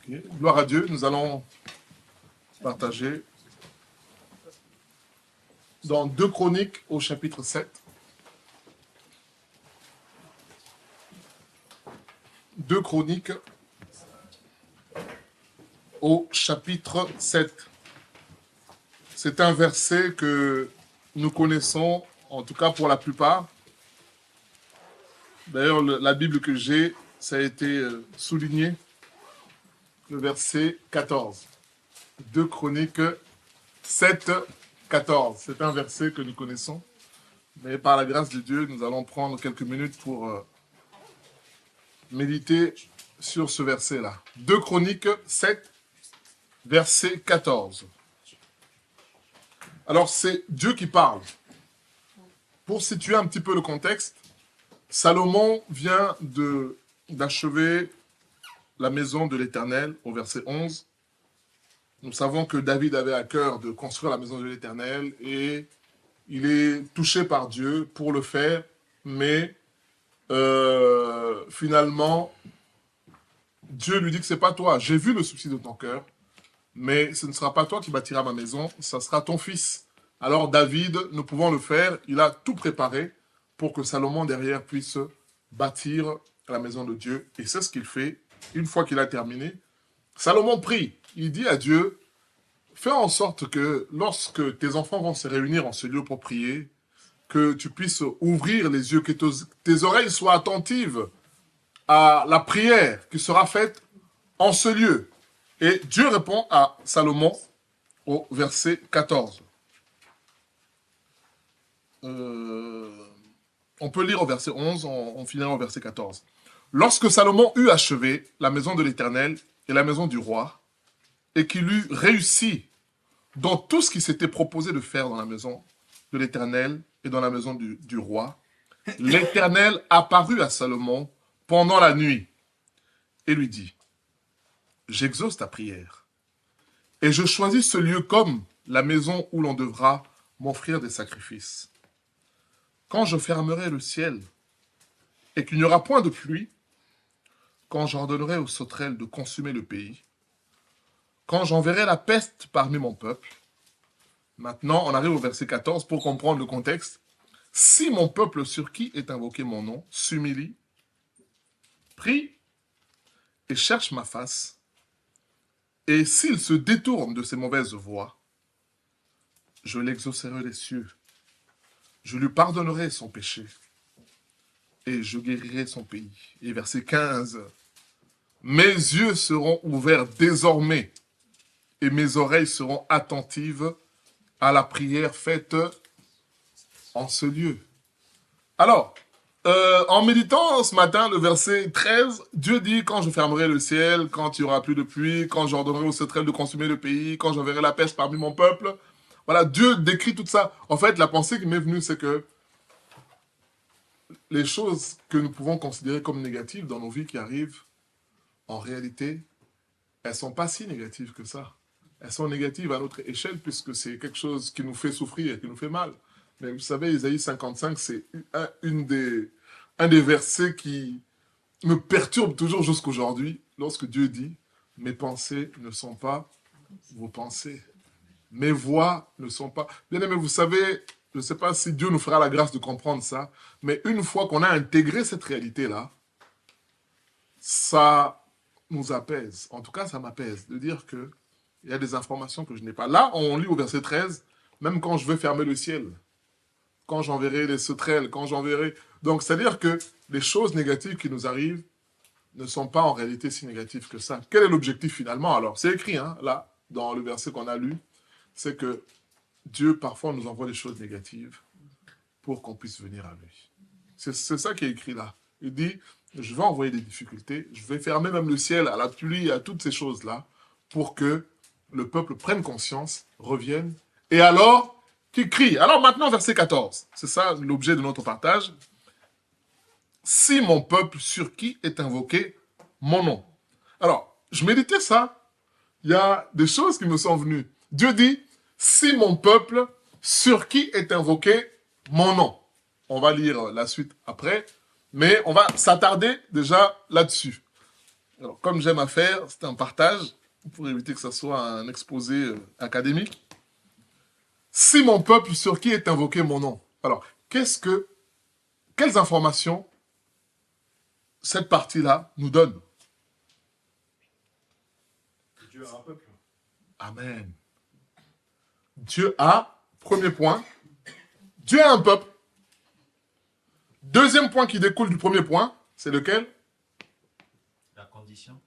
Okay. Gloire à Dieu, nous allons partager dans 2 Chroniques au chapitre 7. 2 Chroniques au chapitre 7. C'est un verset que nous connaissons, en tout cas pour la plupart. D'ailleurs, la Bible que j'ai, ça a été souligné, le verset 14. 2 Chroniques 7, 14. C'est un verset que nous connaissons. Mais par la grâce de Dieu, nous allons prendre quelques minutes pour méditer sur ce verset-là. 2 Chroniques 7, verset 14. Alors, c'est Dieu qui parle. Pour situer un petit peu le contexte, Salomon vient d'achever la maison de l'Éternel au verset 11. Nous savons que David avait à cœur de construire la maison de l'Éternel et il est touché par Dieu pour le faire, mais finalement, Dieu lui dit que c'est pas toi. J'ai vu le souci de ton cœur, mais ce ne sera pas toi qui bâtiras ma maison, ça sera ton fils. Alors David, nous pouvons le faire, il a tout préparé pour que Salomon derrière puisse bâtir la maison de Dieu. Et c'est ce qu'il fait. Une fois qu'il a terminé, Salomon prie. Il dit à Dieu, fais en sorte que lorsque tes enfants vont se réunir en ce lieu pour prier, que tu puisses ouvrir les yeux, que tes oreilles soient attentives à la prière qui sera faite en ce lieu. Et Dieu répond à Salomon au verset 14. On peut lire au verset 11, on finira au verset 14. Lorsque Salomon eut achevé la maison de l'Éternel et la maison du roi, et qu'il eut réussi dans tout ce qu'il s'était proposé de faire dans la maison de l'Éternel et dans la maison du roi, l'Éternel apparut à Salomon pendant la nuit et lui dit, « J'exauce ta prière, et je choisis ce lieu comme la maison où l'on devra m'offrir des sacrifices. Quand je fermerai le ciel et qu'il n'y aura point de pluie, quand j'ordonnerai aux sauterelles de consumer le pays, quand j'enverrai la peste parmi mon peuple. » Maintenant, on arrive au verset 14 pour comprendre le contexte. « Si mon peuple sur qui est invoqué mon nom s'humilie, prie et cherche ma face, et s'il se détourne de ses mauvaises voies, je l'exaucerai des cieux, je lui pardonnerai son péché, et je guérirai son pays. » Et verset 15, « Mes yeux seront ouverts désormais, et mes oreilles seront attentives à la prière faite en ce lieu. » Alors, en méditant ce matin, le verset 13, Dieu dit, quand je fermerai le ciel, quand il n'y aura plus de pluie, quand j'ordonnerai aux sauterelles de consumer le pays, quand j'enverrai la peste parmi mon peuple. Voilà, Dieu décrit tout ça. En fait, la pensée qui m'est venue, c'est que les choses que nous pouvons considérer comme négatives dans nos vies qui arrivent, en réalité, elles ne sont pas si négatives que ça. Elles sont négatives à notre échelle puisque c'est quelque chose qui nous fait souffrir et qui nous fait mal. Mais vous savez, Isaïe 55, c'est un des versets qui me perturbe toujours jusqu'aujourd'hui lorsque Dieu dit « Mes pensées ne sont pas vos pensées. Mes voix ne sont pas... » Bien aimé, vous savez, je ne sais pas si Dieu nous fera la grâce de comprendre ça, mais une fois qu'on a intégré cette réalité-là, ça nous apaise. En tout cas, ça m'apaise de dire que il y a des informations que je n'ai pas. Là, on lit au verset 13, même quand je vais fermer le ciel, quand j'enverrai les sauterelles, quand j'enverrai... Donc, c'est-à-dire que les choses négatives qui nous arrivent ne sont pas en réalité si négatives que ça. Quel est l'objectif finalement alors? C'est écrit, hein, là, dans le verset qu'on a lu, c'est que Dieu, parfois, nous envoie des choses négatives pour qu'on puisse venir à lui. C'est ça qui est écrit là. Il dit, je vais envoyer des difficultés, je vais fermer même le ciel à la pluie, à toutes ces choses-là, pour que le peuple prenne conscience, revienne, et alors, qu'il crie. Alors maintenant, verset 14, c'est ça l'objet de notre partage. « Si mon peuple sur qui est invoqué mon nom. » Alors, je méditais ça, il y a des choses qui me sont venues. Dieu dit, « Si mon peuple sur qui est invoqué mon nom. » On va lire la suite après, mais on va s'attarder déjà là-dessus. Alors, comme j'aime à faire, c'est un partage, pour éviter que ce soit un exposé académique. Si mon peuple sur qui est invoqué mon nom. Alors, quelles informations cette partie-là nous donne? Dieu a un peuple. Amen. Dieu a, premier point, Dieu a un peuple. Deuxième point qui découle du premier point, c'est lequel? La condition.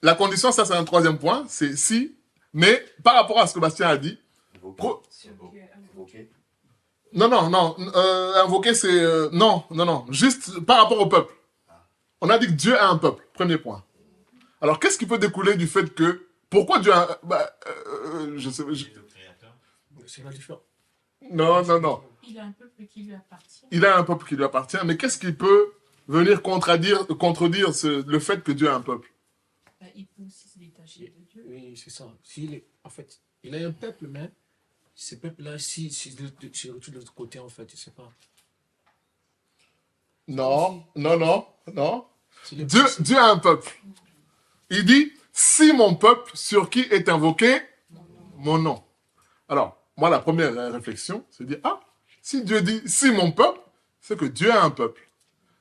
La condition, ça c'est un troisième point, c'est si, mais par rapport à ce que Bastien a dit, Invoqué. non, invoquer c'est, non, juste par rapport au peuple. On a dit que Dieu a un peuple, premier point. Alors qu'est-ce qui peut découler du fait que, pourquoi Dieu a, je sais, Le créateur. C'est la différence. non. Il a un peuple qui lui appartient. Il a un peuple qui lui appartient, mais qu'est-ce qui peut venir contredire le fait que Dieu a un peuple? Il peut aussi se détacher de Dieu. Oui, c'est ça. En fait, il a un peuple, mais ce peuple-là, si de l'autre côté, en fait, je sais pas. Non. C'est le Dieu a un peuple. Il dit, si mon peuple sur qui est invoqué mon nom. Alors, moi, la première réflexion, c'est de dire, si Dieu dit, si mon peuple, c'est que Dieu a un peuple.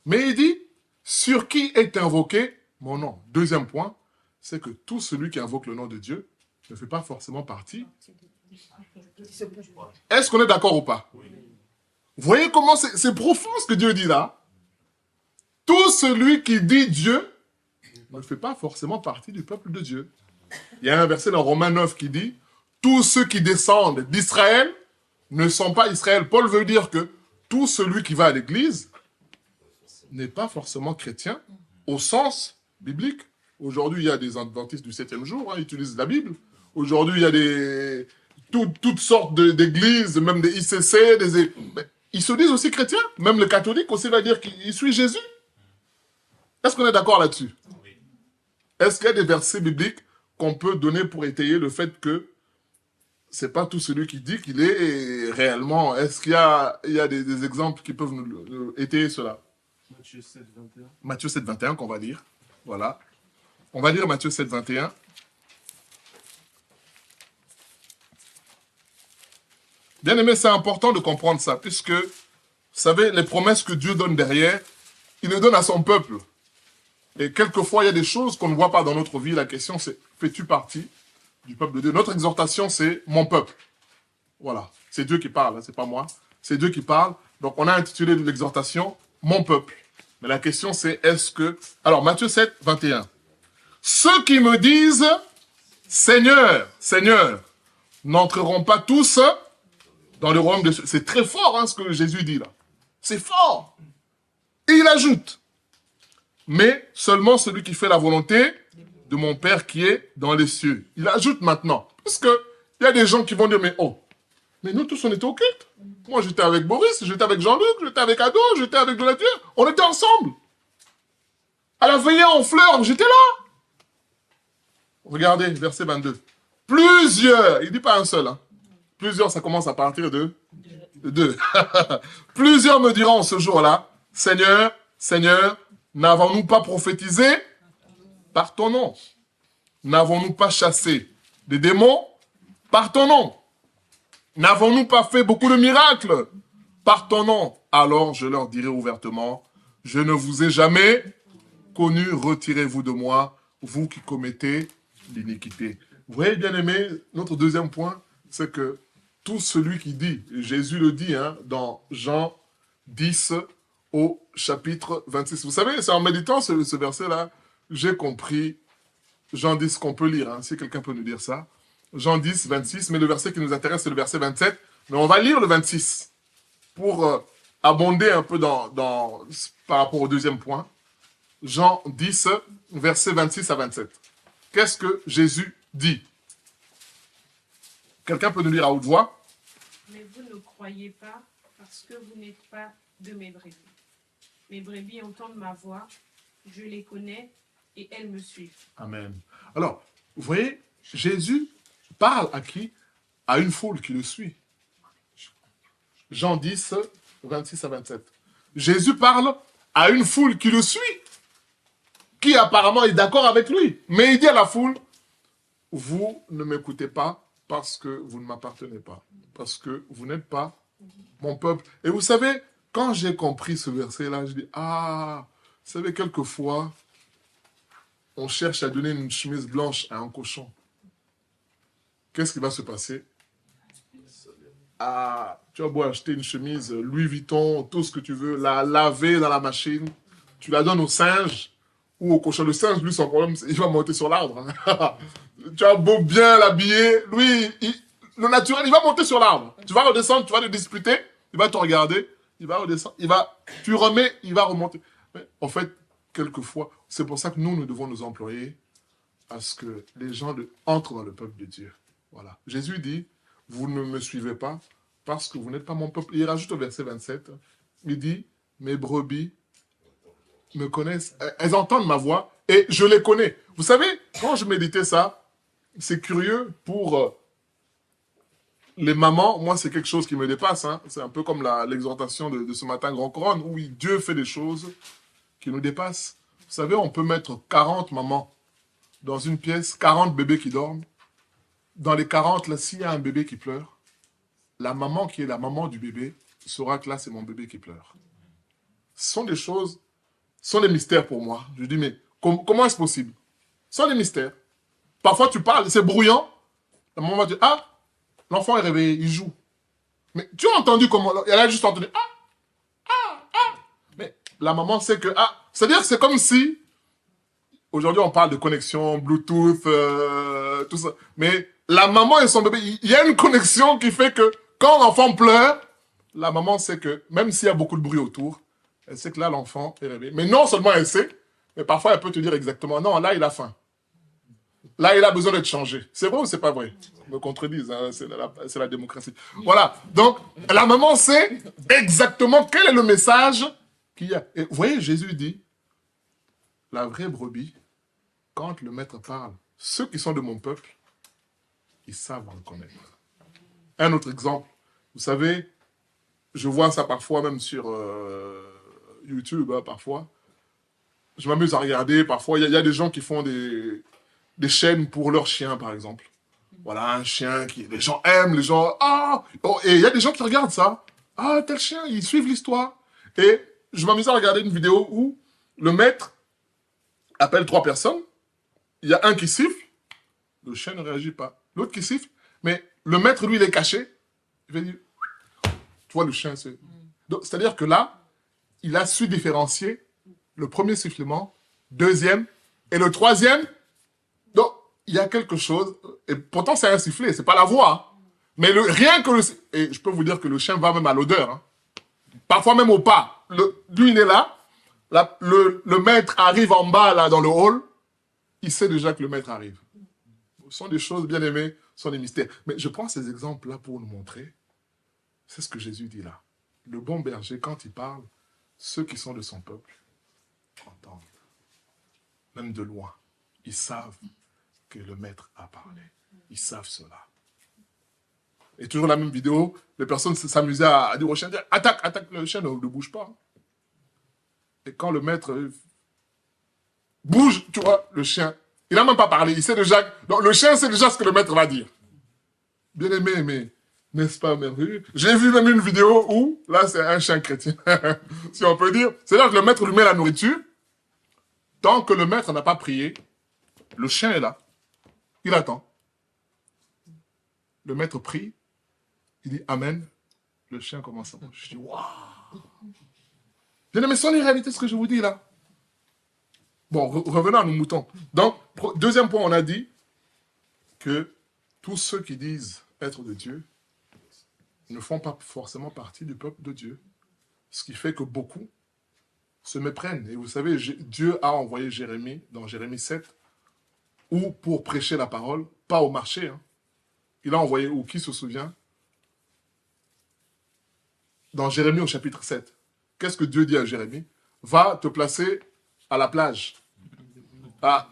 Mais il dit, sur qui est invoqué mon nom. Deuxième point, c'est que tout celui qui invoque le nom de Dieu ne fait pas forcément partie. Est-ce qu'on est d'accord ou pas? Oui. Vous voyez comment c'est profond ce que Dieu dit là? Tout celui qui dit Dieu ne fait pas forcément partie du peuple de Dieu. Il y a un verset dans Romains 9 qui dit « Tous ceux qui descendent d'Israël ne sont pas Israël ». Paul veut dire que tout celui qui va à l'église n'est pas forcément chrétien au sens biblique. Aujourd'hui, il y a des adventistes du 7e jour, ils utilisent la Bible. Aujourd'hui, il y a toutes sortes d'églises, même des ICC, ils se disent aussi chrétiens. Même le catholique aussi va dire qu'il suit Jésus. Est-ce qu'on est d'accord là-dessus? Oui. Est-ce qu'il y a des versets bibliques qu'on peut donner pour étayer le fait que c'est pas tout celui qui dit qu'il est réellement? Est-ce qu'il y a des exemples qui peuvent nous étayer cela? Matthieu 7, 21. Matthieu 7, 21 qu'on va lire. Voilà. On va lire Matthieu 7, 21. Bien aimé, c'est important de comprendre ça, puisque, vous savez, les promesses que Dieu donne derrière, il les donne à son peuple. Et quelquefois, il y a des choses qu'on ne voit pas dans notre vie. La question, c'est, fais-tu partie du peuple de Dieu? Notre exhortation, c'est mon peuple. Voilà. C'est Dieu qui parle, c'est pas moi. C'est Dieu qui parle. Donc, on a intitulé l'exhortation mon peuple. Mais la question, c'est est-ce que... Alors, Matthieu 7, 21. Ceux qui me disent Seigneur, Seigneur, n'entreront pas tous dans le royaume de Dieu. C'est très fort, ce que Jésus dit là. C'est fort. Et il ajoute, mais seulement celui qui fait la volonté de mon Père qui est dans les cieux. Il ajoute maintenant, parce que il y a des gens qui vont dire, mais nous tous on était au culte. Moi j'étais avec Boris, j'étais avec Jean-Luc, j'étais avec Ado, j'étais avec Donatien, on était ensemble. À la veillée en fleurs, j'étais là. Regardez, verset 22. Plusieurs, il dit pas un seul, plusieurs, ça commence à partir de deux. Plusieurs me diront ce jour-là, Seigneur, Seigneur, n'avons-nous pas prophétisé par ton nom? N'avons-nous pas chassé des démons par ton nom? N'avons-nous pas fait beaucoup de miracles par ton nom? Alors je leur dirai ouvertement, je ne vous ai jamais connu, retirez-vous de moi, vous qui commettez l'iniquité. Vous voyez, bien aimé, notre deuxième point, c'est que tout celui qui dit, Jésus le dit dans Jean 10 au chapitre 26. Vous savez, c'est en méditant ce verset-là, j'ai compris Jean 10 qu'on peut lire, si quelqu'un peut nous dire ça. Jean 10, 26, mais le verset qui nous intéresse, c'est le verset 27. Mais on va lire le 26 pour abonder un peu par rapport au deuxième point. Jean 10, verset 26 à 27. Qu'est-ce que Jésus dit? Quelqu'un peut nous lire à haute voix? Mais vous ne croyez pas parce que vous n'êtes pas de mes brebis. Mes brebis entendent ma voix, je les connais et elles me suivent. Amen. Alors, vous voyez, Jésus parle à qui? À une foule qui le suit. Jean 10, 26 à 27. Jésus parle à une foule qui le suit. qui apparemment est d'accord avec lui. Mais il dit à la foule, vous ne m'écoutez pas parce que vous ne m'appartenez pas, parce que vous n'êtes pas mon peuple. Et vous savez, quand j'ai compris ce verset-là, je dis, ah, vous savez, quelquefois, on cherche à donner une chemise blanche à un cochon. Qu'est-ce qui va se passer? Ah, tu vas beau acheter une chemise Louis Vuitton, tout ce que tu veux, la laver dans la machine, tu la donnes au singe ou au cochon. Le singe, lui, son problème, il va monter sur l'arbre. Tu as beau bien l'habiller, lui, le naturel, il va monter sur l'arbre. Tu vas redescendre, tu vas le disputer, il va te regarder, il va redescendre, tu remets, il va remonter. Mais en fait, quelquefois, c'est pour ça que nous devons nous employer à ce que les gens entrent dans le peuple de Dieu. Voilà. Jésus dit, vous ne me suivez pas parce que vous n'êtes pas mon peuple. Il rajoute au verset 27, il dit, mes brebis me connaissent, elles entendent ma voix et je les connais. Vous savez, quand je méditais ça, c'est curieux pour les mamans. Moi, c'est quelque chose qui me dépasse. Hein. C'est un peu comme l'exhortation de ce matin, Grand Couronne, où Dieu fait des choses qui nous dépassent. Vous savez, on peut mettre 40 mamans dans une pièce, 40 bébés qui dorment. Dans les 40, là, s'il y a un bébé qui pleure, la maman qui est la maman du bébé saura que là, c'est mon bébé qui pleure. Ce sont des choses, ce sont des mystères pour moi. Je dis, mais comment est-ce possible? Ce sont des mystères. Parfois, tu parles, c'est bruyant. La maman va dire, ah, l'enfant est réveillé, il joue. Mais tu as entendu comment? Elle a juste entendu, ah. Mais la maman sait que, ah, c'est-à-dire que c'est comme si, aujourd'hui, on parle de connexion, Bluetooth, tout ça. Mais la maman et son bébé, il y a une connexion qui fait que quand l'enfant pleure, la maman sait que, même s'il y a beaucoup de bruit autour, elle sait que là, l'enfant est réveillé. Mais non seulement elle sait, mais parfois elle peut te dire exactement, non, là, il a faim. Là, il a besoin d'être changé. C'est vrai ou c'est pas vrai? Ils me contredisent, hein, c'est la démocratie. Voilà. Donc, la maman sait exactement quel est le message qu'il y a. Et vous voyez, Jésus dit, la vraie brebis, quand le maître parle, ceux qui sont de mon peuple, ils savent reconnaître. Un autre exemple, vous savez, je vois ça parfois même sur YouTube, hein, parfois. Je m'amuse à regarder, parfois, il y a des gens qui font des chaînes pour leurs chiens, par exemple. Voilà, un chien qui les gens aiment, les gens... Ah oh, et il y a des gens qui regardent ça. Ah, tel chien, ils suivent l'histoire. Et je m'amuse à regarder une vidéo où le maître appelle 3 personnes. Il y a un qui siffle, le chien ne réagit pas. L'autre qui siffle, mais le maître, lui, il est caché. Il va dire, tu vois, le chien, c'est... C'est-à-dire que là, il a su différencier le premier sifflement, deuxième, et le troisième. Donc, il y a quelque chose, et pourtant c'est un sifflet, c'est pas la voix. Hein. Mais rien que le... Et je peux vous dire que le chien va même à l'odeur. Hein. Parfois même au pas. Lui, il est là, le maître arrive en bas, là, dans le hall, il sait déjà que le maître arrive. Ce sont des choses, bien aimées, ce sont des mystères. Mais je prends ces exemples-là pour nous montrer, c'est ce que Jésus dit là. Le bon berger, quand il parle, ceux qui sont de son peuple entendent. Même de loin. Ils savent que le maître a parlé. Ils savent cela. Et toujours la même vidéo, les personnes s'amusaient à dire au chien, attaque, attaque, le chien ne bouge pas. Et quand le maître bouge, tu vois, le chien, il n'a même pas parlé, il sait déjà, donc le chien sait déjà ce que le maître va dire. Bien aimé, mais n'est-ce pas merveilleux? J'ai vu même une vidéo où, là c'est un chien chrétien, si on peut dire, c'est-à-dire que le maître lui met la nourriture, tant que le maître n'a pas prié, le chien est là, il attend. Le maître prie, il dit Amen, le chien commence à manger. Je dis waouh! Bien aimé, ce sont les réalités, ce que je vous dis là. Bon, revenons à nos moutons. Donc, deuxième point, on a dit que tous ceux qui disent être de Dieu ne font pas forcément partie du peuple de Dieu. Ce qui fait que beaucoup se méprennent. Et vous savez, Dieu a envoyé Jérémie, dans Jérémie 7, où pour prêcher la parole, pas au marché. Hein. Il a envoyé où? Qui se souvient? Dans Jérémie au chapitre 7. Qu'est-ce que Dieu dit à Jérémie? Va te placer à la plage. Ah.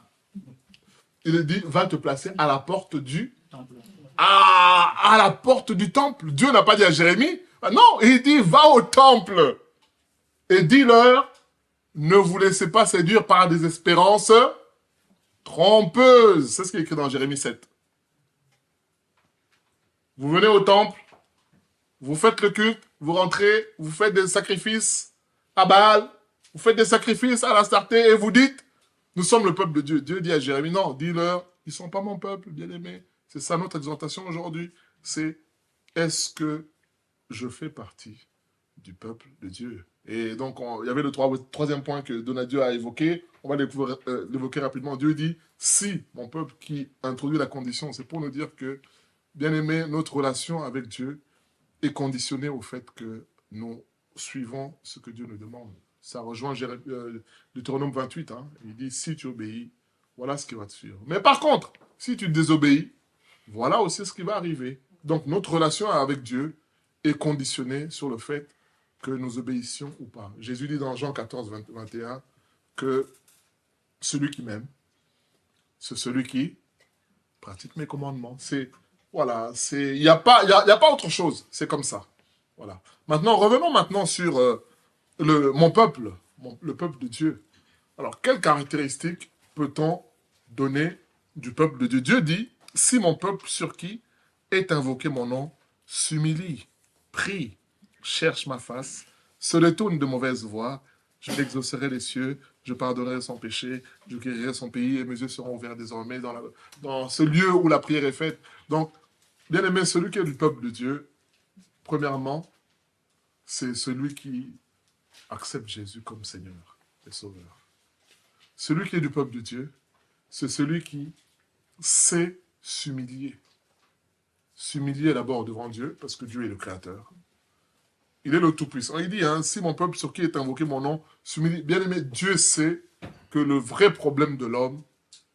Il dit, va te placer à la porte du temple. Ah, à la porte du temple. Dieu n'a pas dit à Jérémie. Ah non, il dit, va au temple. Et dis-leur, Ne vous laissez pas séduire par des espérances trompeuses. C'est ce qui est écrit dans Jérémie 7. Vous venez au temple, vous faites le culte, vous rentrez, vous faites des sacrifices à Baal, vous faites des sacrifices à l'Astarté et vous dites, nous sommes le peuple de Dieu. Dieu dit à Jérémie, non, dis-leur, ils ne sont pas mon peuple, bien-aimé. C'est ça notre exhortation aujourd'hui. C'est, est-ce que je fais partie du peuple de Dieu? Et donc, il y avait le troisième point que Donadieu a évoqué. On va l'évoquer rapidement. Dieu dit, si mon peuple qui introduit la condition, c'est pour nous dire que, bien aimé, notre relation avec Dieu est conditionnée au fait que nous suivons ce que Dieu nous demande. Ça rejoint Deutéronome 28. Hein. Il dit, si tu obéis, voilà ce qui va te suivre. Mais par contre, si tu désobéis, voilà aussi ce qui va arriver. Donc, notre relation avec Dieu est conditionnée sur le fait que nous obéissions ou pas. Jésus dit dans Jean 14, 21 que celui qui m'aime, c'est celui qui pratique mes commandements. Voilà, il n'y a pas autre chose. C'est comme ça. Voilà. Maintenant, revenons maintenant sur mon peuple, le peuple de Dieu. Alors, quelles caractéristiques peut-on donner du peuple de Dieu? Dieu dit, si mon peuple sur qui est invoqué mon nom s'humilie, prie, cherche ma face, se détourne de mauvaises voies, je l'exaucerai les cieux, je pardonnerai son péché, je guérirai son pays et mes yeux seront ouverts désormais dans ce lieu où la prière est faite. Donc, bien aimé, celui qui est du peuple de Dieu, premièrement, c'est celui qui accepte Jésus comme Seigneur et Sauveur. Celui qui est du peuple de Dieu, c'est celui qui sait s'humilier. S'humilier d'abord devant Dieu, parce que Dieu est le Créateur. Il est le Tout-Puissant. Il dit, hein, si mon peuple sur qui est invoqué mon nom s'humilie, bien aimé, Dieu sait que le vrai problème de l'homme,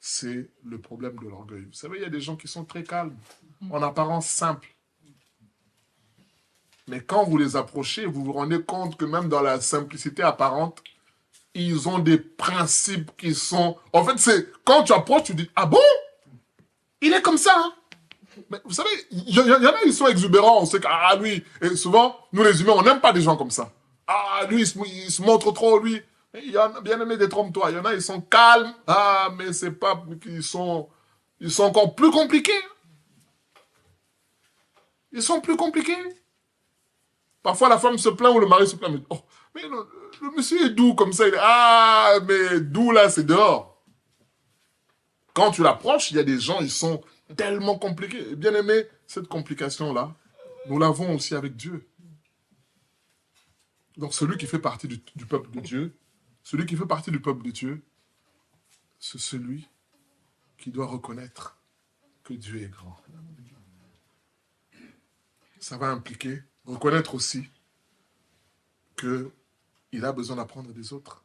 c'est le problème de l'orgueil. Vous savez, il y a des gens qui sont très calmes, en apparence simples. Mais quand vous les approchez, vous vous rendez compte que même dans la simplicité apparente, ils ont des principes qui sont... En fait, c'est quand tu approches, tu dis, ah bon? Il est comme ça, hein? Mais vous savez, il y en a, ils sont exubérants, on sait que, ah lui, et souvent, nous les humains, on n'aime pas des gens comme ça. Ah lui, il se montre trop, lui. Il y en a, bien aimé, détrompe-toi. Il y en a, ils sont calmes. Ah, mais c'est pas, ils sont encore plus compliqués. Ils sont plus compliqués. Parfois, la femme se plaint ou le mari se plaint. Mais, oh, mais le monsieur est doux comme ça. Ah, mais doux là, c'est dehors. Quand tu l'approches, il y a des gens, ils sont tellement compliqués. Bien aimé, cette complication-là, nous l'avons aussi avec Dieu. Donc, celui qui fait partie du peuple de Dieu, celui qui fait partie du peuple de Dieu, c'est celui qui doit reconnaître que Dieu est grand. Ça va impliquer reconnaître aussi qu'il a besoin d'apprendre des autres.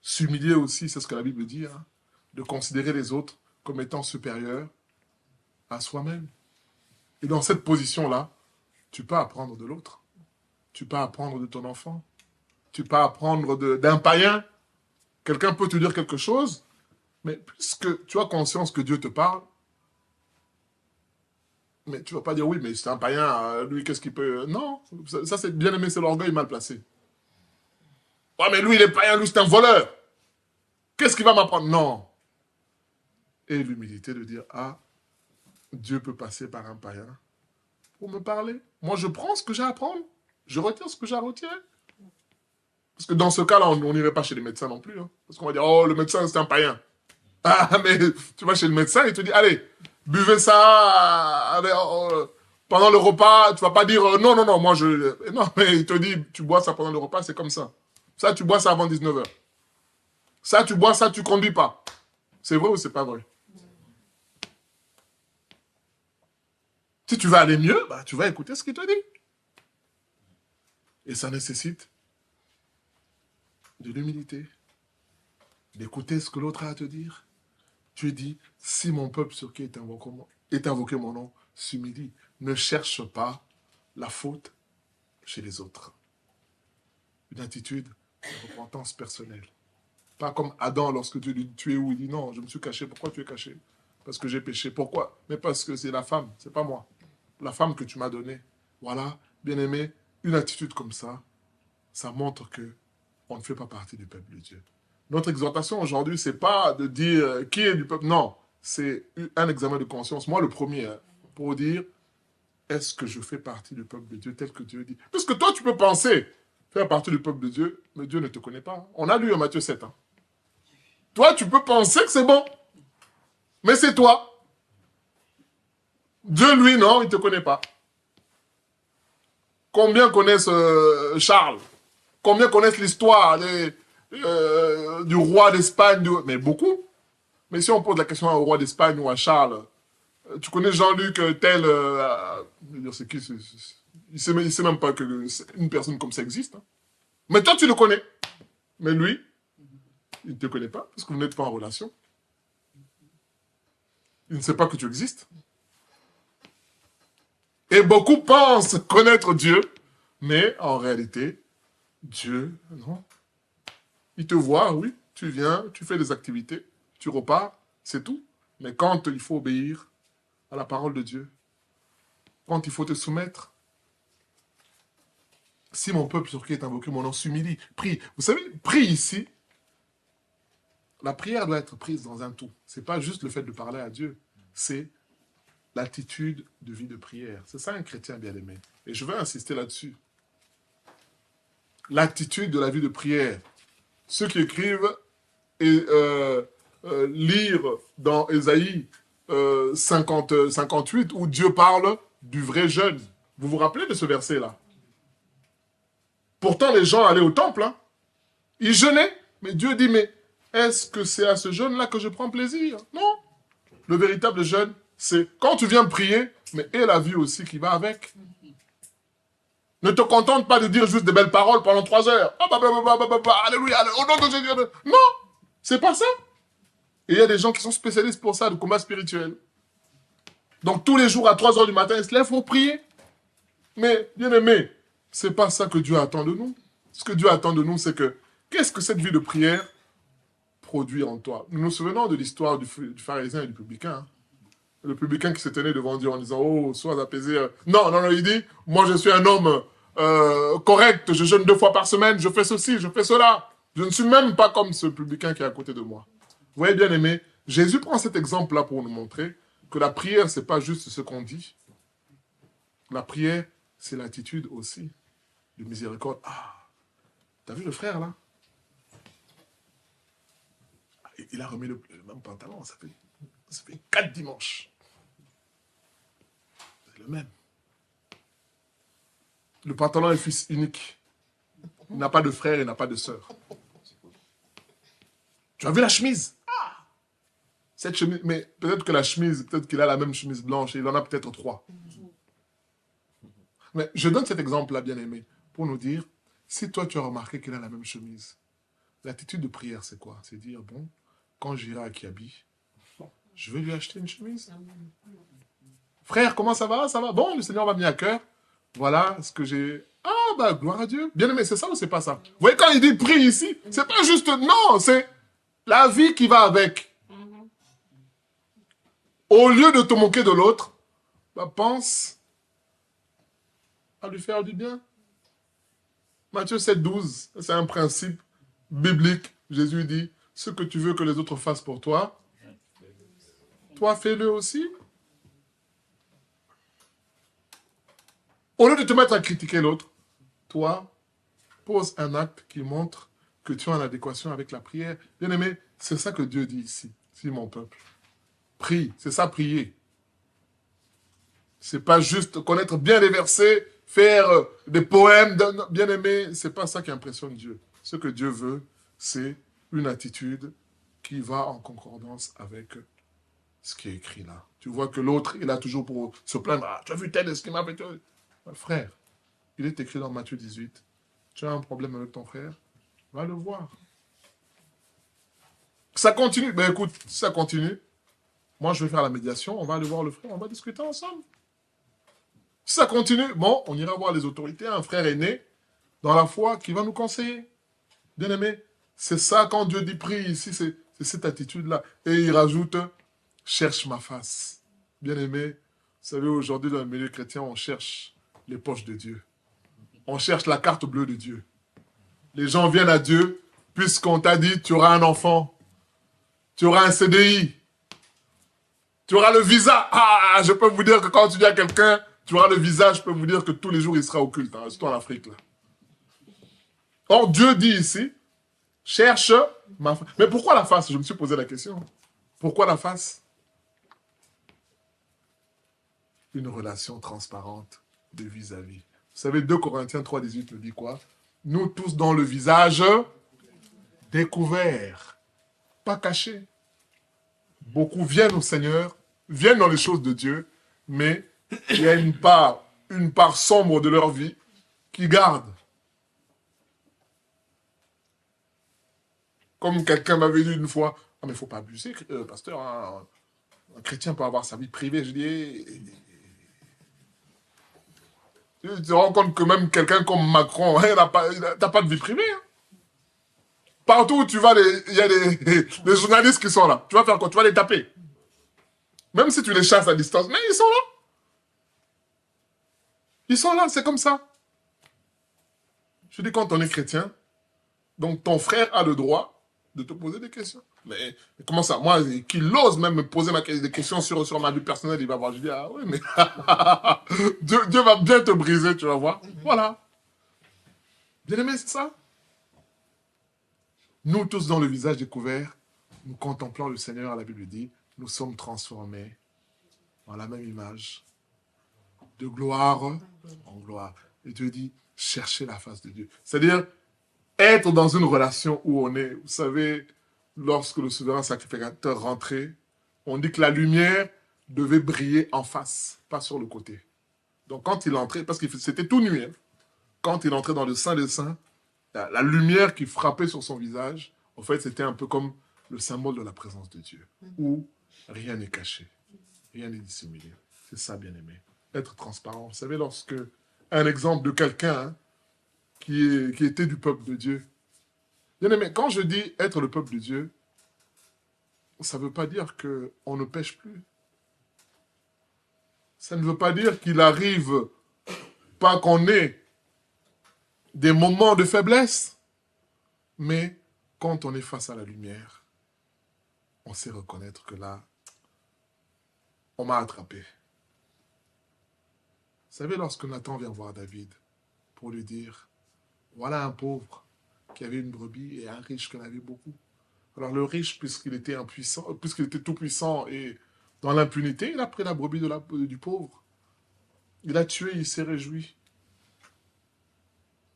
S'humilier aussi, c'est ce que la Bible dit, hein, de considérer les autres comme étant supérieurs à soi-même. Et dans cette position-là, tu peux apprendre de l'autre. Tu peux apprendre de ton enfant. Tu peux apprendre d'un païen. Quelqu'un peut te dire quelque chose, mais puisque tu as conscience que Dieu te parle, mais tu ne vas pas dire, oui, mais c'est un païen, lui, qu'est-ce qu'il peut... Non, ça c'est bien aimé, c'est l'orgueil mal placé. Ouais, mais lui, il est païen, lui, c'est un voleur. Qu'est-ce qu'il va m'apprendre? Non. Et l'humilité de dire, ah, Dieu peut passer par un païen pour me parler. Moi, je prends ce que j'ai à apprendre. Je retiens ce que j'ai à retenir. Parce que dans ce cas-là, on n'irait pas chez les médecins non plus. Hein. Parce qu'on va dire, oh, le médecin, c'est un païen. Ah, mais tu vas chez le médecin, il te dit, allez, buvez ça pendant le repas. Tu vas pas dire, non, non, non, moi, je... Non, mais il te dit, tu bois ça pendant le repas, c'est comme ça. Ça, tu bois ça avant 19h. Ça, tu bois ça, tu conduis pas. C'est vrai ou c'est pas vrai? Si tu veux aller mieux, bah, tu vas écouter ce qu'il te dit. Et ça nécessite de l'humilité, d'écouter ce que l'autre a à te dire. Dieu dit, si mon peuple sur qui est invoqué mon nom s'humilie, ne cherche pas la faute chez les autres. Une attitude de repentance personnelle. Pas comme Adam lorsque Dieu lui dit, tu es où? Il dit, non, je me suis caché. Pourquoi tu es caché? Parce que j'ai péché. Pourquoi? Mais parce que c'est la femme, c'est pas moi. La femme que tu m'as donnée. Voilà, bien aimé, une attitude comme ça, ça montre que on ne fait pas partie du peuple de Dieu. Notre exhortation aujourd'hui, ce n'est pas de dire qui est du peuple. Non, c'est un examen de conscience. Moi, le premier, hein, pour dire, est-ce que je fais partie du peuple de Dieu tel que Dieu dit? Parce que toi, tu peux penser faire partie du peuple de Dieu, mais Dieu ne te connaît pas. On a lu en Matthieu 7. Hein. Toi, tu peux penser que c'est bon, mais c'est toi. Dieu, lui, non, il ne te connaît pas. Combien connaissent Charles? Combien connaissent l'histoire du roi d'Espagne? Mais beaucoup. Mais si on pose la question au roi d'Espagne ou à Charles, tu connais Jean-Luc tel... c'est qui? Il ne sait même pas qu'une personne comme ça existe. Hein. Mais toi, tu le connais. Mais lui, il ne te connaît pas parce que vous n'êtes pas en relation. Il ne sait pas que tu existes. Et beaucoup pensent connaître Dieu, mais en réalité, Dieu, non. Il te voit, oui, tu viens, tu fais des activités, tu repars, c'est tout. Mais quand il faut obéir à la parole de Dieu, quand il faut te soumettre, si mon peuple sur qui est invoqué mon nom s'humilie, prie. Vous savez, prie ici, la prière doit être prise dans un tout. Ce n'est pas juste le fait de parler à Dieu, c'est l'attitude de vie de prière. C'est ça un chrétien bien-aimé. Et je veux insister là-dessus. L'attitude de la vie de prière. Ceux qui écrivent et lire dans Ésaïe 58 où Dieu parle du vrai jeûne. Vous vous rappelez de ce verset-là? Pourtant, les gens allaient au temple. Hein. Ils jeûnaient. Mais Dieu dit, mais est-ce que c'est à ce jeûne-là que je prends plaisir? Non. Le véritable jeûne, c'est quand tu viens prier, mais et la vie aussi qui va avec. Ne te contente pas de dire juste des belles paroles pendant 3 heures. Oh, alléluia, au nom de Jésus. Non, c'est pas ça. Et il y a des gens qui sont spécialistes pour ça, de combat spirituel. Donc tous les jours à 3 heures du matin, ils se lèvent pour prier. Mais, bien aimé, c'est pas ça que Dieu attend de nous. Ce que Dieu attend de nous, c'est que, qu'est-ce que cette vie de prière produit en toi? Nous nous souvenons de l'histoire du pharisien et du publicain. Hein. Le publicain qui se tenait devant Dieu en disant, oh, sois apaisé. Non, non, non, il dit, moi je suis un homme correct, je jeûne 2 fois par semaine, je fais ceci, je fais cela. Je ne suis même pas comme ce publicain qui est à côté de moi. Vous voyez, bien aimé, Jésus prend cet exemple-là pour nous montrer que la prière, ce n'est pas juste ce qu'on dit. La prière, c'est l'attitude aussi de miséricorde. Ah, t'as vu le frère là? Il a remis le même pantalon, ça fait 4 dimanches. C'est le même. Le pantalon est fils unique. Il n'a pas de frère, il n'a pas de sœur. Tu as vu la chemise? Ah! Cette chemise, mais peut-être que la chemise, peut-être qu'il a la même chemise blanche, et il en a peut-être 3. Mais je donne cet exemple-là, bien aimé, pour nous dire, si toi tu as remarqué qu'il a la même chemise, l'attitude de prière, c'est quoi? C'est dire, bon, quand j'irai à Kiabi, je vais lui acheter une chemise. Frère, comment ça va? Ça va? Bon, le Seigneur m'a mis à cœur. Voilà ce que j'ai... Ah, bah, gloire à Dieu. Bien aimé, c'est ça ou c'est pas ça? Vous voyez, quand il dit prie ici, c'est pas juste... Non, c'est la vie qui va avec. Au lieu de te moquer de l'autre, bah, pense à lui faire du bien. Matthieu 7,12, c'est un principe biblique. Jésus dit, ce que tu veux que les autres fassent pour toi, toi fais-le aussi. Au lieu de te mettre à critiquer l'autre, toi, pose un acte qui montre que tu es en adéquation avec la prière. Bien aimé, c'est ça que Dieu dit ici. Si mon peuple prie, c'est ça prier. C'est pas juste connaître bien les versets, faire des poèmes. Bien aimé, c'est pas ça qui impressionne Dieu. Ce que Dieu veut, c'est une attitude qui va en concordance avec ce qui est écrit là. Tu vois que l'autre, il a toujours pour se plaindre. Ah, tu as vu tel, ce qu'il m'a fait. Frère, il est écrit dans Matthieu 18. Tu as un problème avec ton frère, va le voir. Ça continue. Ben écoute, si ça continue, moi je vais faire la médiation, on va aller voir le frère, on va discuter ensemble. Si ça continue, bon, on ira voir les autorités, un frère aîné dans la foi qui va nous conseiller. Bien aimé, c'est ça quand Dieu dit prie ici, c'est cette attitude-là. Et il rajoute, cherche ma face. Bien aimé, vous savez, aujourd'hui dans le milieu chrétien, on cherche les poches de Dieu. On cherche la carte bleue de Dieu. Les gens viennent à Dieu puisqu'on t'a dit tu auras un enfant, tu auras un CDI, tu auras le visa. Ah, je peux vous dire que quand tu dis à quelqu'un tu auras le visa, je peux vous dire que tous les jours il sera au culte, hein, surtout en Afrique. Là. Or, Dieu dit ici, cherche ma face. Mais pourquoi la face? Je me suis posé la question. Pourquoi la face? Une relation transparente de vis-à-vis. Vous savez, 2 Corinthiens 3,18 nous dit quoi? Nous tous dans le visage découvert, pas caché. Beaucoup viennent au Seigneur, viennent dans les choses de Dieu, mais il y a une part sombre de leur vie qui garde. Comme quelqu'un m'avait dit une fois, ah mais il ne faut pas abuser, pasteur, hein. Un chrétien peut avoir sa vie privée. Je dis, tu te rends compte que même quelqu'un comme Macron, il n'a pas de vie privée. Hein. Partout où tu vas, il y a des journalistes qui sont là. Tu vas faire quoi? Tu vas les taper. Même si tu les chasses à distance, mais ils sont là. Ils sont là, c'est comme ça. Je dis, quand on est chrétien, donc ton frère a le droit de te poser des questions. Mais comment ça? Moi, qu'il ose même me poser des questions sur ma vie personnelle, il va voir. Je dis, ah oui, mais Dieu va bien te briser, tu vas voir. Voilà. Bien aimé, c'est ça. Nous tous dans le visage découvert, nous contemplons le Seigneur, la Bible dit, nous sommes transformés en la même image, de gloire en gloire. Et Dieu dit, cherchez la face de Dieu. C'est-à-dire, être dans une relation où on est, vous savez, lorsque le souverain sacrificateur rentrait, on dit que la lumière devait briller en face, pas sur le côté. Donc quand il entrait, parce que c'était tout nuit, hein, quand il entrait dans le Saint des Saints, la lumière qui frappait sur son visage, en fait, c'était un peu comme le symbole de la présence de Dieu, où rien n'est caché, rien n'est dissimulé. C'est ça, bien-aimé. Être transparent. Vous savez, lorsque un exemple de quelqu'un hein, qui était du peuple de Dieu. Bien-aimé, quand je dis être le peuple de Dieu, ça ne veut pas dire qu'on ne pêche plus. Ça ne veut pas dire qu'il arrive pas qu'on ait des moments de faiblesse, mais quand on est face à la lumière, on sait reconnaître que là, on m'a attrapé. Vous savez, lorsque Nathan vient voir David pour lui dire, voilà un pauvre qui avait une brebis et un riche qui en avait beaucoup. Alors le riche, puisqu'il était impuissant, puisqu'il était tout puissant et dans l'impunité, il a pris la brebis du pauvre. Il a tué, il s'est réjoui.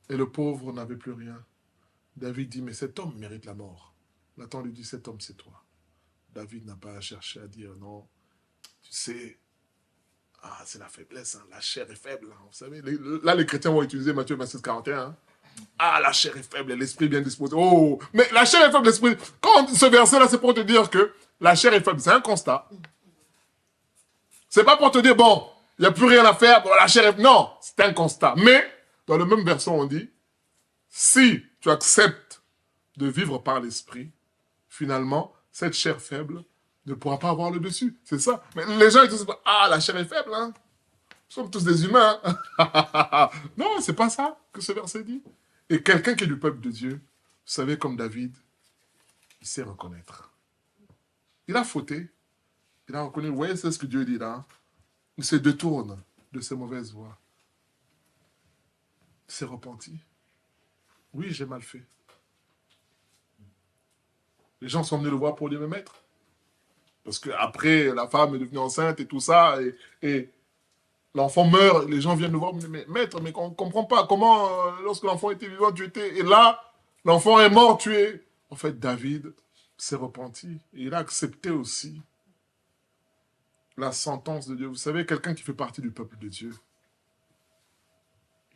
Et le pauvre n'avait plus rien. David dit, mais cet homme mérite la mort. Nathan lui dit, cet homme, c'est toi. David n'a pas cherché à dire, non, tu sais, c'est la faiblesse, hein, la chair est faible. Hein, vous savez, là, les chrétiens vont utiliser Matthieu 26, 41. Hein. Ah, la chair est faible, l'esprit bien disposé. Oh, mais la chair est faible, l'esprit... Quand ce verset-là, c'est pour te dire que la chair est faible, c'est un constat. C'est pas pour te dire, bon, il n'y a plus rien à faire, bon, la chair est... Non, c'est un constat. Mais, dans le même verset, on dit, si tu acceptes de vivre par l'esprit, finalement, cette chair faible ne pourra pas avoir le dessus. C'est ça. Mais les gens, ils disent, la chair est faible, hein. Nous sommes tous des humains. Hein. Non, c'est pas ça que ce verset dit. Et quelqu'un qui est du peuple de Dieu, vous savez, comme David, il sait reconnaître. Il a fauté. Il a reconnu. Vous voyez, c'est ce que Dieu dit là. Il se détourne de ses mauvaises voies. Il s'est repenti. Oui, j'ai mal fait. Les gens sont venus le voir pour lui, mais maître. Parce qu'après, la femme est devenue enceinte et tout ça, et l'enfant meurt, les gens viennent le voir, mais maître, mais on ne comprend pas comment, lorsque l'enfant était vivant, tu étais... Et là, l'enfant est mort, tu es... En fait, David s'est repenti. Et il a accepté aussi la sentence de Dieu. Vous savez, quelqu'un qui fait partie du peuple de Dieu,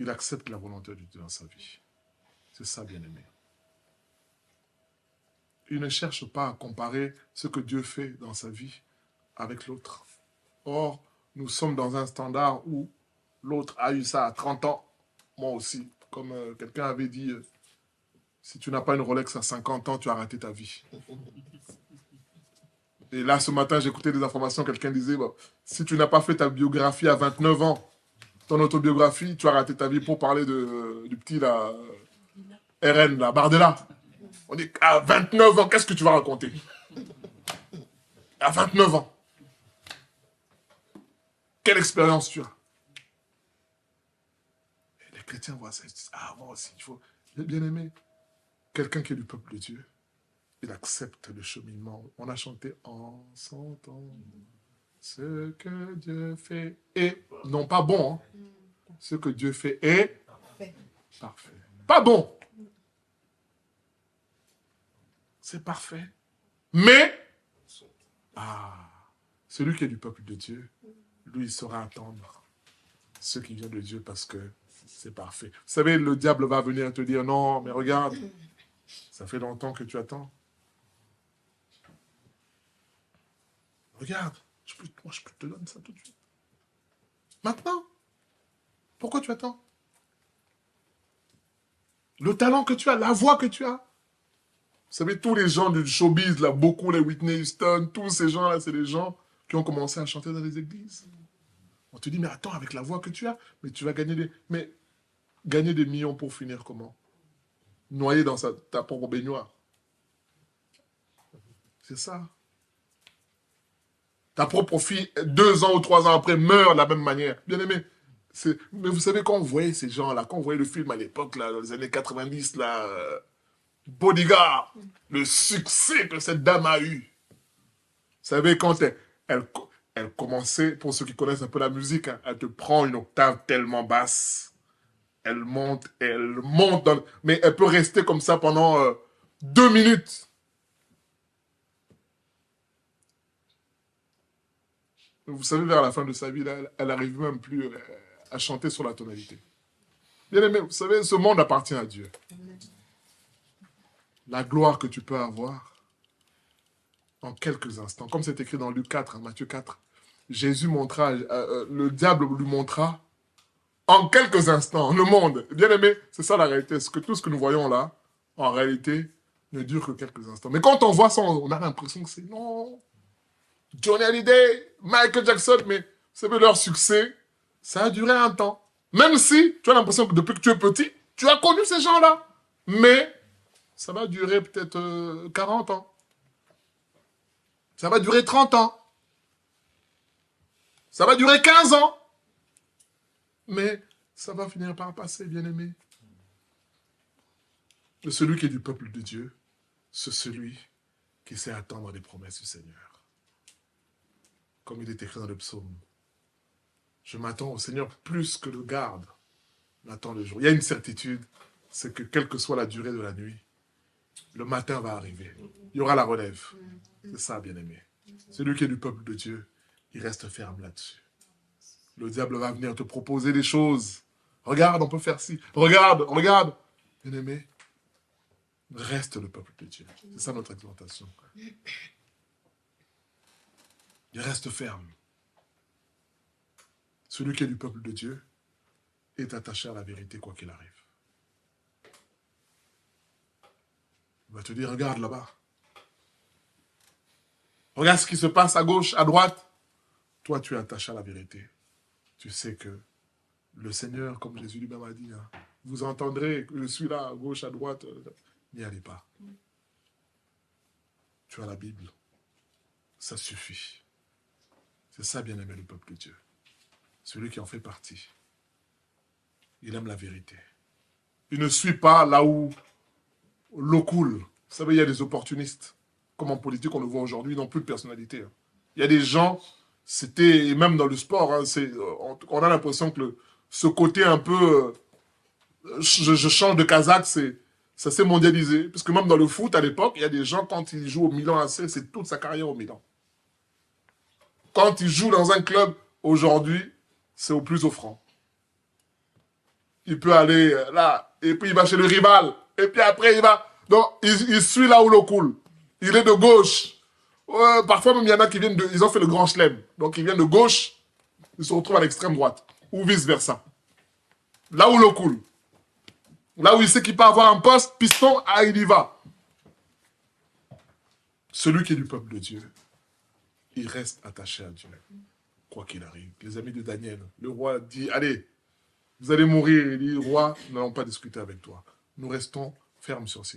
il accepte la volonté de Dieu dans sa vie. C'est ça, bien-aimé. Il ne cherche pas à comparer ce que Dieu fait dans sa vie avec l'autre. Or, nous sommes dans un standard où l'autre a eu ça à 30 ans, moi aussi. Comme quelqu'un avait dit, si tu n'as pas une Rolex à 50 ans, tu as raté ta vie. Et là, ce matin, j'écoutais des informations, quelqu'un disait, si tu n'as pas fait ta biographie à 29 ans, ton autobiographie, tu as raté ta vie, pour parler du petit là. RN, là, Bardella. On dit, à 29 ans, qu'est-ce que tu vas raconter? À 29 ans. Quelle expérience tu as? Et les chrétiens voient ça, ils disent, ah, moi aussi, il faut... Bien aimé, quelqu'un qui est du peuple de Dieu, il accepte le cheminement. On a chanté en son temps ce que Dieu fait est, non pas bon, hein. Ce que Dieu fait est parfait. Pas bon. C'est parfait. Mais, celui qui est du peuple de Dieu, lui, il saura attendre ce qui vient de Dieu parce que c'est parfait. Vous savez, le diable va venir te dire, non, mais regarde, ça fait longtemps que tu attends. Regarde, moi je te donne ça tout de suite. Maintenant, pourquoi tu attends? Le talent que tu as, la voix que tu as. Vous savez, tous les gens du showbiz, là, beaucoup, les Whitney Houston, tous ces gens-là, c'est des gens qui ont commencé à chanter dans les églises. On te dit, mais attends, avec la voix que tu as, mais tu vas gagner des... Mais gagner des millions pour finir comment? Noyé dans ta propre baignoire. C'est ça. Ta propre fille, 2 ans ou 3 ans après, meurt de la même manière. Bien aimé. Mais vous savez, quand on voyait ces gens-là, quand on voyait le film à l'époque, là, dans les années 90, là, Bodyguard, le succès que cette dame a eu. Vous savez, quand elle commençait, pour ceux qui connaissent un peu la musique, hein, elle te prend une octave tellement basse. Elle monte, mais elle peut rester comme ça pendant 2 minutes. Vous savez, vers la fin de sa vie, là, elle n'arrive même plus à chanter sur la tonalité. Bien aimé, vous savez, ce monde appartient à Dieu. La gloire que tu peux avoir en quelques instants, comme c'est écrit dans Luc 4, hein, Matthieu 4, Jésus montra, le diable lui montra en quelques instants le monde. Bien aimé, c'est ça la réalité. Tout ce que nous voyons là, en réalité, ne dure que quelques instants. Mais quand on voit ça, on a l'impression que c'est non. Johnny Hallyday, Michael Jackson, mais vous savez, leur succès, ça a duré un temps. Même si tu as l'impression que depuis que tu es petit, tu as connu ces gens-là. Mais ça va durer peut-être 40 ans. Ça va durer 30 ans. Ça va durer 15 ans. Mais ça va finir par passer, bien-aimé. Celui qui est du peuple de Dieu, c'est celui qui sait attendre les promesses du Seigneur. Comme il est écrit dans le psaume. Je m'attends au Seigneur plus que le garde n'attend le jour. Il y a une certitude, c'est que quelle que soit la durée de la nuit, le matin va arriver. Il y aura la relève. C'est ça, bien-aimé. Celui qui est du peuple de Dieu, il reste ferme là-dessus. Le diable va venir te proposer des choses. Regarde, on peut faire ci. Regarde. Bien-aimé, reste le peuple de Dieu. C'est ça notre exhortation. Il reste ferme. Celui qui est du peuple de Dieu est attaché à la vérité quoi qu'il arrive. Il va te dire, regarde là-bas. Regarde ce qui se passe à gauche, à droite. Toi, tu es attaché à la vérité. Tu sais que le Seigneur, comme Jésus lui-même a dit, hein, vous entendrez que je suis là, à gauche, à droite. N'y allez pas. Tu as la Bible. Ça suffit. C'est ça, bien-aimé, le peuple de Dieu. Celui qui en fait partie. Il aime la vérité. Il ne suit pas là où l'eau coule. Vous savez, il y a des opportunistes. Comme en politique, on le voit aujourd'hui, ils n'ont plus de personnalité. Il y a des gens, et même dans le sport, hein, on a l'impression que ce côté un peu, je change de Kazakh, ça s'est mondialisé. Parce que même dans le foot, à l'époque, il y a des gens, quand ils jouent au Milan AC, c'est toute sa carrière au Milan. Quand ils jouent dans un club, aujourd'hui, c'est au plus offrant. Il peut aller là, et puis il va chez le rival, et puis après il va... Donc, il suit là où l'eau coule. Il est de gauche. Parfois même, il y en a qui viennent de... Ils ont fait le grand chelem. Donc, ils viennent de gauche, ils se retrouvent à l'extrême droite. Ou vice-versa. Là où l'eau coule. Là où il sait qu'il peut avoir un poste, piston, il y va. Celui qui est du peuple de Dieu, il reste attaché à Dieu, quoi qu'il arrive. Les amis de Daniel, le roi dit, allez, vous allez mourir. Il dit, roi, nous n'allons pas discuter avec toi. Nous restons ferme sur ce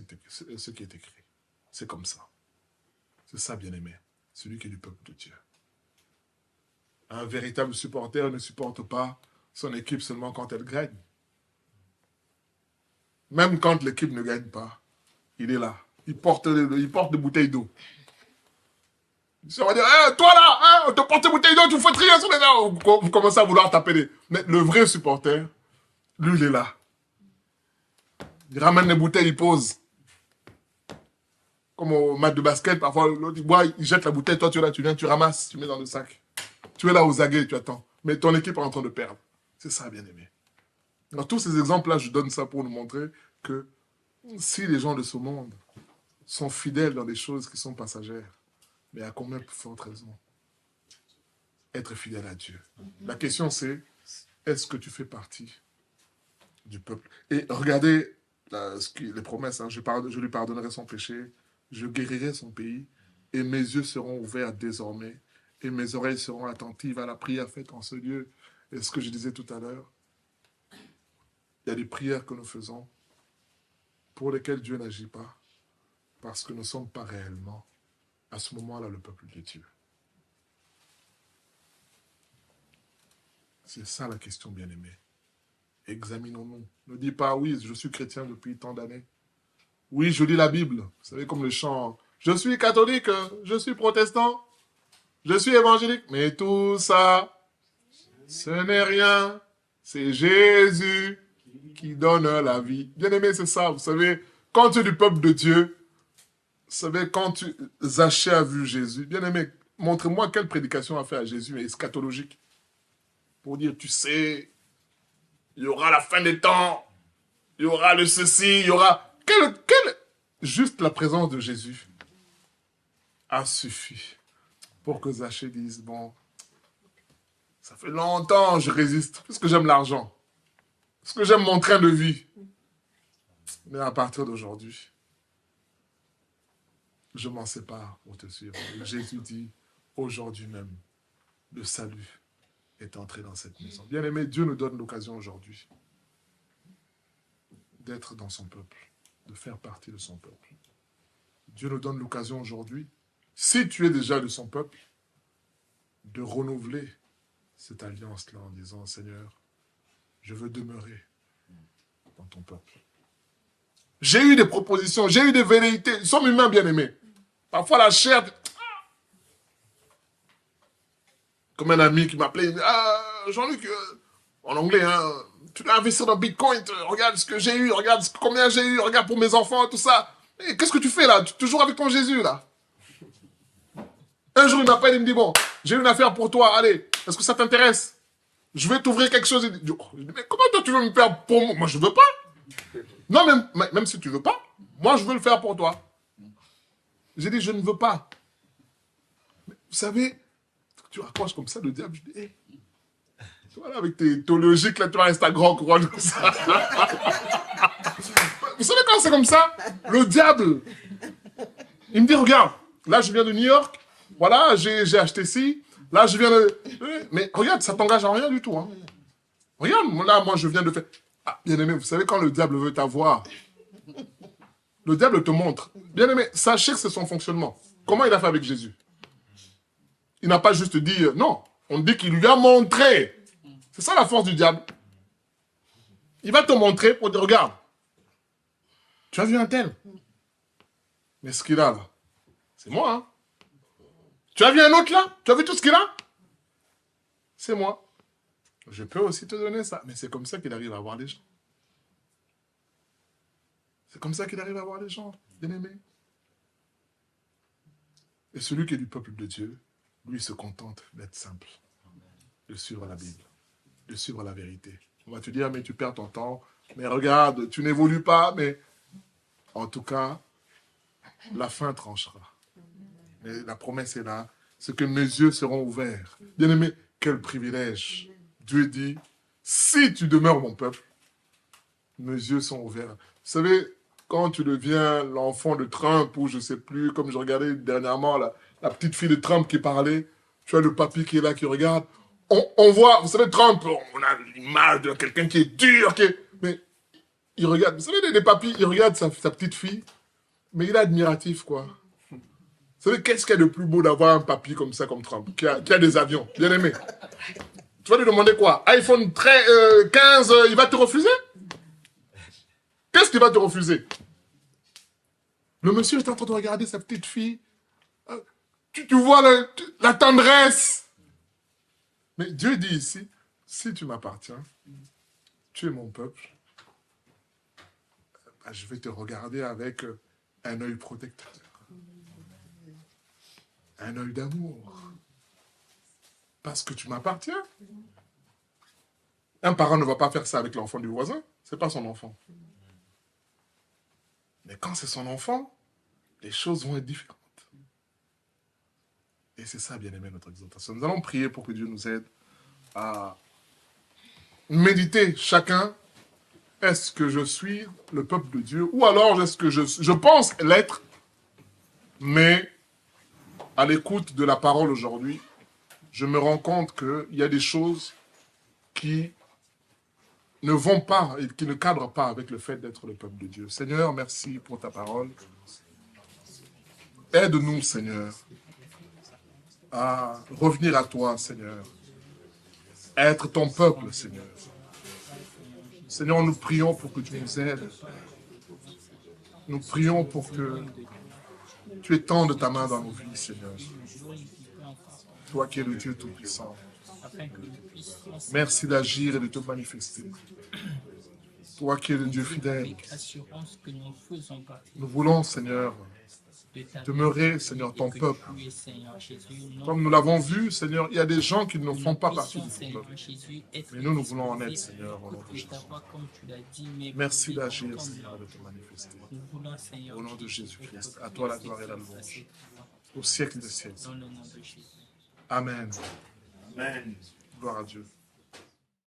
qui est écrit. C'est comme ça. C'est ça, bien-aimé. Celui qui est du peuple de Dieu. Un véritable supporter ne supporte pas son équipe seulement quand elle gagne. Même quand l'équipe ne gagne pas, il est là. Il porte des bouteilles d'eau. On va dire, hey, toi là, hein, on te porte des bouteilles d'eau, tu fais trier sur les gens. Vous commencez à vouloir taper des... Mais le vrai supporter, lui, il est là. Il ramène les bouteilles, il pose. Comme au match de basket, parfois, l'autre, il boit, il jette la bouteille, toi, tu es là, tu viens, tu ramasses, tu mets dans le sac. Tu es là aux aguets, tu attends. Mais ton équipe est en train de perdre. C'est ça, bien-aimé. Dans tous ces exemples-là, je donne ça pour nous montrer que si les gens de ce monde sont fidèles dans des choses qui sont passagères, mais à combien de fortes raisons être fidèle à Dieu. La question c'est, est-ce que tu fais partie du peuple? Et regardez les promesses, hein, je lui pardonnerai son péché, je guérirai son pays, et mes yeux seront ouverts désormais, et mes oreilles seront attentives à la prière faite en ce lieu. Et ce que je disais tout à l'heure, il y a des prières que nous faisons pour lesquelles Dieu n'agit pas, parce que nous ne sommes pas réellement, à ce moment-là, le peuple de Dieu. C'est ça la question, bien-aimée. Examinons-nous. Ne dis pas, oui, je suis chrétien depuis tant d'années. Oui, je lis la Bible. Vous savez, comme le chant, je suis catholique, je suis protestant, je suis évangélique. Mais tout ça, ce n'est rien. C'est Jésus qui donne la vie. Bien-aimé, c'est ça. Vous savez, quand tu es du peuple de Dieu, vous savez, quand Zachée a vu Jésus, bien-aimé, montrez-moi quelle prédication a fait à Jésus eschatologique. Pour dire, tu sais, il y aura la fin des temps, il y aura le ceci, il y aura... Juste la présence de Jésus a suffi pour que Zachée dise, bon, ça fait longtemps que je résiste, parce que j'aime l'argent, parce que j'aime mon train de vie. Mais à partir d'aujourd'hui, je m'en sépare pour te suivre. Jésus dit, aujourd'hui même, le salut est entré dans cette maison. Bien-aimé, Dieu nous donne l'occasion aujourd'hui d'être dans son peuple, de faire partie de son peuple. Dieu nous donne l'occasion aujourd'hui, si tu es déjà de son peuple, de renouveler cette alliance-là en disant, Seigneur, je veux demeurer dans ton peuple. J'ai eu des propositions, j'ai eu des velléités. Nous sommes humains, bien-aimés. Parfois, la chair... Comme un ami qui m'appelait, il dit, ah, Jean-Luc, en anglais, hein, tu dois investir dans Bitcoin, regarde ce que j'ai eu, regarde combien j'ai eu, regarde pour mes enfants, tout ça. Et qu'est-ce que tu fais là? Tu es toujours avec ton Jésus, là. Un jour, il m'appelle, il me dit, bon, j'ai une affaire pour toi, allez, est-ce que ça t'intéresse? Je vais t'ouvrir quelque chose. Il dit, oh, mais comment toi tu veux me faire pour moi? Moi, je veux pas. Non, même si tu veux pas, moi, je veux le faire pour toi. J'ai dit, je ne veux pas. Mais, vous savez, tu raccroches comme ça, le diable, je dis, hé, voilà, avec tes théologiques, là, tu vas rester à grand couronne comme ça. Vous savez quand c'est comme ça, le diable, il me dit, regarde, là, je viens de New York, voilà, j'ai acheté ci, là, je viens de... Mais regarde, ça t'engage en rien du tout. Hein. Regarde, là, moi, je viens de faire... Ah, bien-aimé, vous savez, quand le diable veut t'avoir, le diable te montre. Bien-aimé, sachez que c'est son fonctionnement. Comment il a fait avec Jésus? Il n'a pas juste dit, non, on dit qu'il lui a montré. C'est ça la force du diable. Il va te montrer pour dire, regarde, tu as vu un tel. Mais ce qu'il a là, c'est moi. Hein. Tu as vu un autre là? Tu as vu tout ce qu'il a? C'est moi. Je peux aussi te donner ça. Mais c'est comme ça qu'il arrive à voir les gens. C'est comme ça qu'il arrive à voir les gens, bien-aimés. Et celui qui est du peuple de Dieu, lui se contente d'être simple, de suivre la Bible, de suivre la vérité. On va te dire, mais tu perds ton temps, mais regarde, tu n'évolues pas, mais en tout cas, la fin tranchera. Mais la promesse est là, c'est que mes yeux seront ouverts. Bien-aimé, quel privilège. Dieu dit, si tu demeures mon peuple, mes yeux sont ouverts. Vous savez, quand tu deviens l'enfant de Trump, ou je ne sais plus, comme je regardais dernièrement, la petite fille de Trump qui parlait, tu as le papy qui est là, qui regarde, on voit, vous savez, Trump, on a l'image de quelqu'un qui est dur, mais il regarde, vous savez, des papis, il regarde sa petite fille, mais il est admiratif, quoi. Vous savez, qu'est-ce qu'il y a de plus beau d'avoir un papy comme ça, comme Trump, qui a des avions, bien aimé. Tu vas lui demander quoi? iPhone 15, il va te refuser? Qu'est-ce qu'il va te refuser? Le monsieur est en train de regarder sa petite fille. Tu vois la tendresse. Mais Dieu dit ici, si tu m'appartiens, tu es mon peuple, je vais te regarder avec un œil protecteur. Un œil d'amour. Parce que tu m'appartiens. Un parent ne va pas faire ça avec l'enfant du voisin. Ce n'est pas son enfant. Mais quand c'est son enfant, les choses vont être différentes. Et c'est ça, bien aimé, notre exhortation. Nous allons prier pour que Dieu nous aide à méditer chacun. Est-ce que je suis le peuple de Dieu? Ou alors est-ce que je pense l'être, mais à l'écoute de la parole aujourd'hui, je me rends compte qu'il y a des choses qui ne vont pas et qui ne cadrent pas avec le fait d'être le peuple de Dieu. Seigneur, merci pour ta parole. Aide-nous, Seigneur, à revenir à toi, Seigneur. À être ton peuple, Seigneur. Seigneur, nous prions pour que tu nous aides. Nous prions pour que tu étendes ta main dans nos vies, Seigneur. Toi qui es le Dieu Tout-Puissant. Merci d'agir et de te manifester. Toi qui es le Dieu fidèle. Nous voulons, Seigneur, demeurer, Seigneur, ton peuple. Comme nous l'avons vu, Seigneur, il y a des gens qui ne font pas partie de ton peuple. Mais nous, nous voulons en être, Seigneur, au nom de Jésus. Merci d'agir, Seigneur, de te manifester. Au nom de Jésus-Christ, à toi la gloire et la louange. Au siècle des siècles. Amen. Amen. Gloire à Dieu.